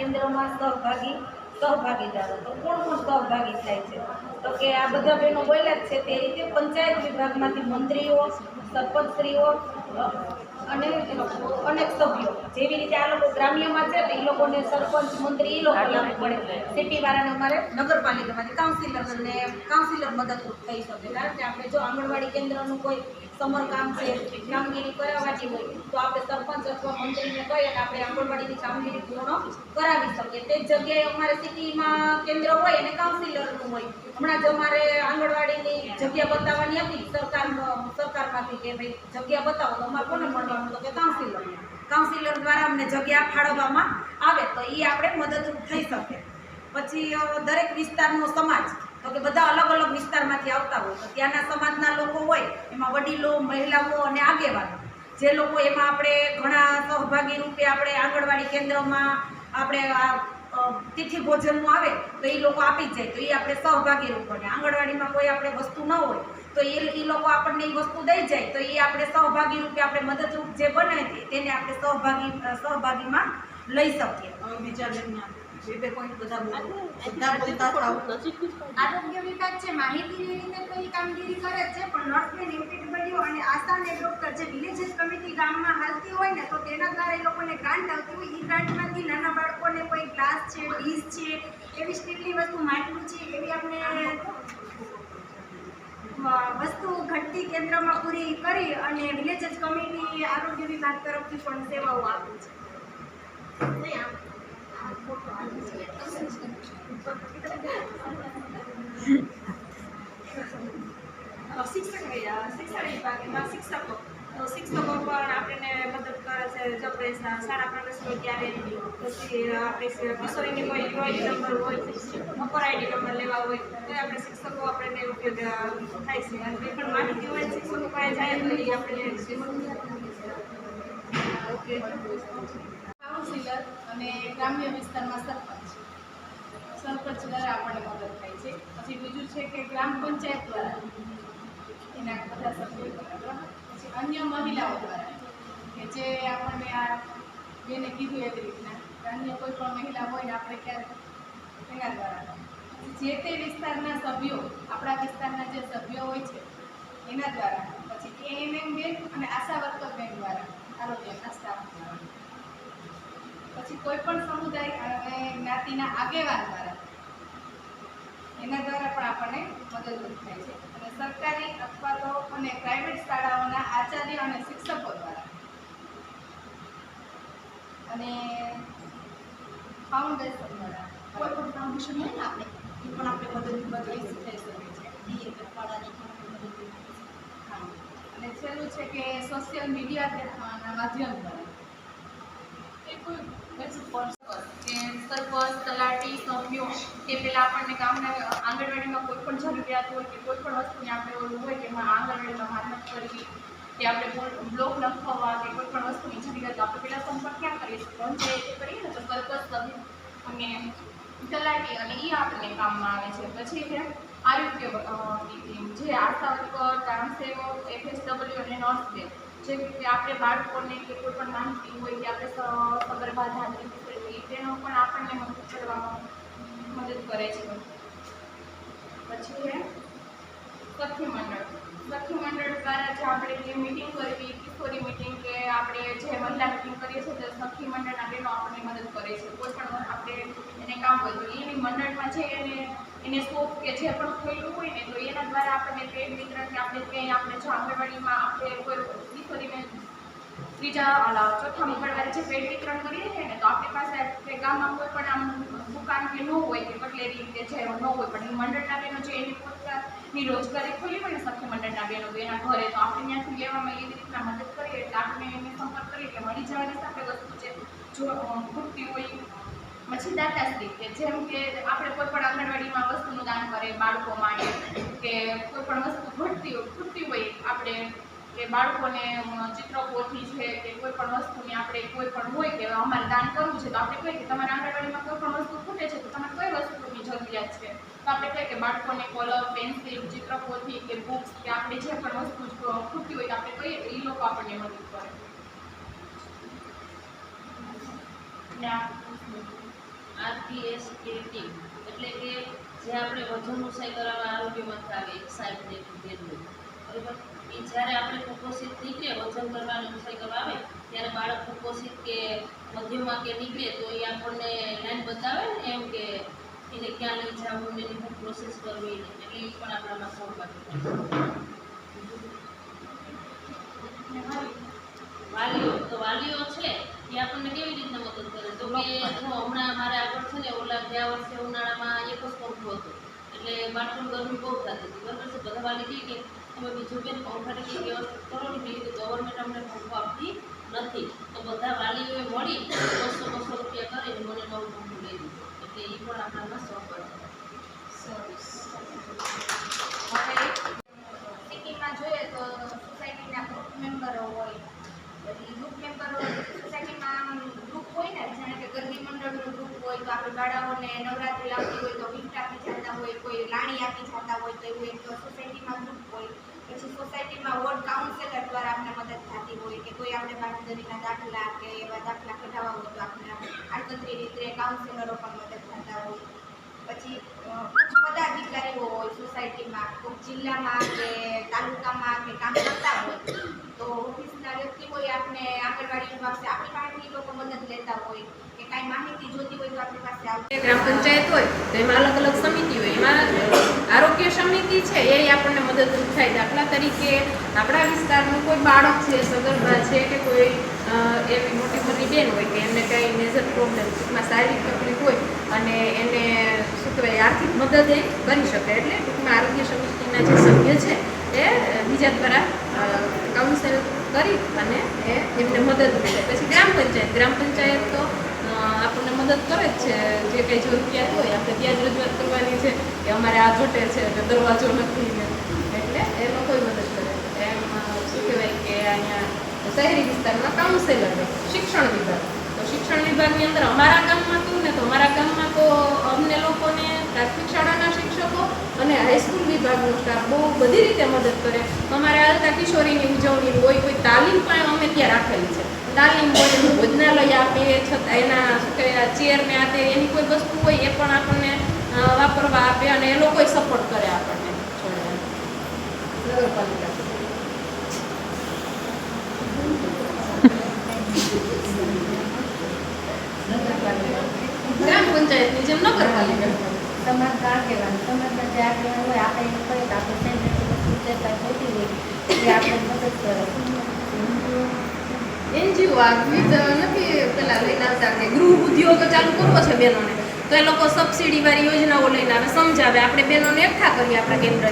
કેન્દ્રમાં સહભાગીદારો તો કોણ સહભાગી થાય છે? તો કે આ બધા બહેનો બોલ્યા જ છે તે રીતે પંચાયત વિભાગમાંથી મંત્રીઓ, સરપંચશ્રીઓ અને અનેક સભ્યો, જેવી રીતે આ લોકો ગ્રામ્યમાં છે તો એ લોકોને સરપંચ મંત્રી એ લોકો લાવવું પડે. સિટીવાળાને અમારે નગરપાલિકામાંથી કાઉન્સિલર મદદરૂપ થઈ શકે. કારણ કે આપણે જો આંગણવાડી કેન્દ્રનું કોઈ સમરકામ છે, કામગીરી કરાવવાની હોય તો આપણે સરપંચ અથવા મંત્રીને કહીએ અને આપણે આંગણવાડીની કામગીરી પૂર્ણ કરાવી શકીએ. તે જગ્યાએ અમારે સિટીમાં કેન્દ્ર હોય અને કાઉન્સિલરનું હોય. હમણાં જ અમારે આંગણવાડીની જગ્યા બતાવવાની હતી સરકારમાંથી કે ભાઈ જગ્યા બતાવો તો અમારે કોને મળવાનું? તો કે કાઉન્સિલર દ્વારા અમને જગ્યા ફાળવવામાં આવે તો એ આપણે મદદરૂપ થઈ શકે. પછી દરેક વિસ્તારનો સમાજ, તો કે બધા અલગ અલગ વિસ્તારમાંથી આવતા હોય તો ત્યાંના સમાજના લોકો હોય, એમાં વડીલો, મહિલાઓ અને આગેવાનો, જે લોકો એમાં આપણે ઘણા સહભાગી રૂપે આપણે આંગણવાડી કેન્દ્રમાં આપણે તિથિ ભોજનનું આવે તો એ લોકો આપી જ જાય તો એ આપણે સહભાગી રૂપ બને. આંગણવાડીમાં કોઈ આપણે વસ્તુ ન હોય તો એ લોકો આપણને એ વસ્તુ દઈ જાય તો એ આપણે સહભાગી રૂપે આપણે મદદરૂપ જે બને તેને આપણે સહભાગીમાં લઈ શકીએ. આરોગ્ય વિભાગ છે માહિતીની રીતે તો એ કામગીરી કરે છે, પણ નર્સને એમપીડબ્લ્યુ અને આશા અને ડોક્ટર જે વિલેજ કમિટી ગામમાં હાલતી હોય ને તો તેના દ્વારા એ લોકોને ગ્રાન્ટ આવતી હોય. એ ગ્રાન્ટમાંથી નાના બાળકોને કોઈ ગ્લાસ છે, ડીશ છે, એવી સ્ટીલની વસ્તુ, માટલું છે, એવી આપણે વસ્તુ ઘટતી કેન્દ્રમાં પૂરી કરી અને વિલેજ કમિટી આરોગ્ય વિભાગ તરફથી પણ સેવાઓ આપે છે. શિક્ષણ વિભાગમાં શિક્ષકો પણ આપણને મદદ કરે છે. જો આપણે શાળા પ્રવેશ હોય ત્યારે પછી આપણે કિશોરીની કોઈ યુઆઈડી નંબર હોય, અપર આઈડી નંબર લેવા હોય તો આપણે શિક્ષકો આપણને ઉપયોગ થાય છે. અને કોઈ પણ માહિતી હોય શિક્ષકો પાસે જાય તો એ આપણે કાઉન્સિલર અને ગ્રામ્ય વિસ્તારમાં સરપંચ દ્વારા આપણને મદદ થાય છે. પછી બીજું છે કે ગ્રામ પંચાયત દ્વારા એના બધા સભ્યો દ્વારા, પછી અન્ય મહિલાઓ દ્વારા કે જે આપણને આ બેને કીધું એવી રીતના અન્ય કોઈ પણ મહિલા હોય ને આપણે ક્યારેક એના દ્વારા, જે તે વિસ્તારના સભ્યો, આપણા વિસ્તારના જે સભ્યો હોય છે એના દ્વારા, પછી એએનએમ બેન અને આશા વર્કર બેન દ્વારા, આરોગ્યના સ્ટાફ દ્વારા, પછી કોઈ પણ સમુદાય અને જ્ઞાતિના આગેવાન દ્વારા એના દ્વારા પણ આપણને મદદરૂપ થાય છે. અને સરકારી અથવા તો અને પ્રાઇવેટ શાળાઓના આચાર્ય અને શિક્ષકો દ્વારા અને ફાઉન્ડેશન દ્વારા, કોઈ પણ ફાઉન્ડેશન હોય ને આપણે એ પણ આપણે મદદરૂપ થઈ શકે છે. અને છેલ્લું છે કે સોશિયલ મીડિયાના માધ્યમ દ્વારા કે સરપંચ, તલાટી, સભ્યો કે પેલા આપણને ગામના આંગણવાડીમાં કોઈ પણ જરૂરિયાત હોય કે કોઈ પણ વસ્તુની આપણે ઓલું હોય કે આંગણવાડીમાં મહેનત કરવી કે આપણે બ્લોક લખવા કે કોઈ પણ વસ્તુની જરૂરિયાત આપણે પેલા સંપર્ક ક્યાં કરીએ છીએ? પંચાયતે કરીએ ને તો સરપંચ, સભ્ય અને તલાટી, અને એ આપણને કામમાં આવે છે. પછી છે આરોગ્ય જે આશા વર્કર, ગ્રામસેવક, FSW અને નર્સ બેન, જે રીતે આપણે બાળકોને કે કોઈ પણ માહિતી હોય કે આપણે સગર્ભા ધાત્રી તેનો પણ આપણને મદદ કરવામાં મદદ કરે છે. પછી છે સખી મંડળ દ્વારા જે આપણે જે મિટિંગ કરવી, કિશોરી મિટિંગ કે આપણે જે મહિલા મિટિંગ કરીએ છીએ તો સખી મંડળના બહેનો આપણને મદદ કરે છે. કોઈ પણ આપણે એને કામ હોય તો એની મંડળમાં છે એને શોપ કે જે પણ ખોલ્યું હોય ને તો એના દ્વારા આપણને પેડ વિતરણ કે આપણે ક્યાંય આપણે જો આંગણવાડીમાં આપણે કોઈ કિશોરીને ચોથા મંગળવારે જે પેડ વિતરણ કરીએ છીએ ને તો આપણી પાસે ગામમાં કોઈ પણ આમ દુકાન કે ન હોય કે કટલેરી કે જે ન હોય પણ એ મંડળના બહેનો જે એની પોતાની રોજગારી ખોલી હોય ને સખી મંડળના બહેનો તો એના ઘરે તો આપણે ત્યાંથી લેવામાં એવી રીતના મદદ કરીએ એટલે આપણે એને સંપર્ક કરીએ એટલે મળી જવાની સાથે વસ્તુ છે જો ખૂટતી હોય. પછી દાતાશ્રી કે જેમ કે આપણે કોઈ પણ આંગણવાડીમાં વસ્તુનું દાન કરે બાળકો માટે કે કોઈ પણ વસ્તુ ખૂટતી હોય આપણે કે બાળકોને ચિત્રપોથી છે કે કોઈ પણ વસ્તુની આપણે કોઈ પણ હોય કે અમારે દાન કરવું છે તો આપણે કહીએ કે તમારા આંગણવાડીમાં કોઈ પણ વસ્તુ ખૂટે છે તો તમારે કઈ વસ્તુની જરૂરિયાત છે તો આપણે કહીએ કે બાળકોને કલર, પેન્સિલ, ચિત્રપોથી કે બુક્સ કે આપણે જે પણ વસ્તુ ખૂટતી હોય તો આપણે કહીએ તો એ લોકો આપણને મદદ કરે. RPSK ટીમ એટલે કે જે આપણે વજન ઉંચાઈ કરાવવા આરોગ્યમાંથી આવે એક સાહેબને એક બેનનું બરાબર એ જ્યારે આપણે કુપોષિત નીકળે વજન કરવાની ઉંચાઈ કરવા આવે ત્યારે બાળક કુપોષિત કે મધ્યમાં કે નીકળે તો એ આપણને લાઈન બતાવે ને એમ કે એને ક્યાં લઈ જવું ને એની શું પ્રોસેસ કરવી એટલે એ પણ આપણામાં સહભાગી વાલીઓ છે એ આપણને કેવી રીતના મદદ કરે તો કે જો હમણાં મારે આગળ છે ને ઓલા ગયા વર્ષે ઉનાળામાં એક જ પંખો હતો એટલે બાળકોને ગરમી બહુ થતી હતી બરાબર છે બધા વાલી કહે કે તમે બીજું બેન પંખાની કઈ વ્યવસ્થા કરો ને બીજી તો ગવર્મેન્ટ અમને પંખો આપતી નથી તો બધા વાલીઓએ મળી 200 રૂપિયા કરીને મને નવું પંખું લઈ દીધું એટલે એ પણ આપણામાં સહભાગી હવે સિટીમાં જોઈએ તો સોસાયટીના ગ્રુપ મેમ્બરો હોય એટલે ગ્રુપ મેમ્બરો સોસાયટીમાં ગ્રુપ હોય ને જાણે કે ગરબી મંડળનું ગ્રુપ હોય તો આપણે બાળાઓને નવરાત્રિ આવતી હોય તો ગિફ્ટ આપી જતા હોય કોઈ લાણી આપી જતા હોય તો એવું એક સોસાયટીમાં ગ્રુપ હોય પછી સોસાયટીમાં વોર્ડ કાઉન્સિલર દ્વારા આપણે મદદ થતી હોય કે કોઈ આપણે બાંધણીના દાખલા કે એવા દાખલા કઢાવવા હોય તો આપણે આડકતરી રીતે કાઉન્સિલરો પણ મદદ થતા હોય પછી ઉચ્ચ પદાધિકારીઓ હોય સોસાયટીમાં કોઈક જિલ્લામાં કે તાલુકામાં કે કામ કરતા હોય તો ઓફિસના વ્યક્તિઓએ આપણે આંગણવાડી વિભાગ છે આપણી પાસેથી લોકો મદદ લેતા હોય કે કાંઈ માહિતી જોતી હોય તો આપણી પાસે આવતી ગ્રામ પંચાયત હોય તો એમાં અલગ અલગ સમિતિ હોય એમાં આરોગ્ય સમિતિ છે એ આપણને મદદરૂપ થાય દાખલા તરીકે આપણા વિસ્તારનું કોઈ બાળક છે સગર્ભા છે કે કોઈ એવી મોટી મોટી બેન હોય કે એમને કંઈ મેજર પ્રોબ્લેમ ટૂંકમાં શારીરિક તકલીફ હોય અને એને શું કહેવાય આર્થિક મદદ એ કરી શકે એટલે ટૂંકમાં આરોગ્ય સમિતિના જે સભ્ય છે એ બીજા દ્વારા કાઉન્સેલ કરી અને એમને મદદ મળે પછી ગ્રામ પંચાયત તો આપણને મદદ કરે જ છે જે કંઈ જરૂરિયાત હોય આપણે ત્યાં જ રજૂઆત કરવાની છે કે અમારે આ ઘટે છે કે દરવાજો નથી ને એટલે એ લોકો મદદ કરે એમ શું કહેવાય કે અહીંયા શહેરી વિસ્તારમાં કાઉન્સેલર શિક્ષણ વિભાગ તો શિક્ષણ વિભાગની અંદર અમારા ગામમાં કહું ને તો અમારા ગામમાં તો અમને લોકોને પ્રાથમિક શાળાના શિક્ષકો અને હાઈસ્કૂલ વિભાગનો સ્ટાફ બહુ બધી રીતે મદદ કરે અમારે હાલતા કિશોરીની ઉજવણી હોય કોઈ તાલીમ પણ અમે ત્યાં રાખેલી છે તાલીમ હોય એનું ભોજનાલય આપે છતાં એના શું કહેવાય ચેર ને આપે એની કોઈ વસ્તુ હોય એ પણ આપણને વાપરવા આપે અને એ લોકો સપોર્ટ કરે આપણને નગરપાલિકા ગ્રામ પંચાયતની જેમ નગરપાલિકા સમાજના આગેવાન સમાજના જે આગેવાન હોય આપણે એને કહીએ તો આપણે સેન્ટરની સૂચના જોતી હોય એ આપણે મદદ કરે NGO નથી પેલા લઈને આવતા કે ગૃહ ઉદ્યોગ ચાલુ કરવો છે બહેનોને તો એ લોકો સબસિડી વાળી યોજનાઓ લઈને આવે સમજાવે આપણે બહેનોને એકઠા કરીએ આપણા કેન્દ્રએ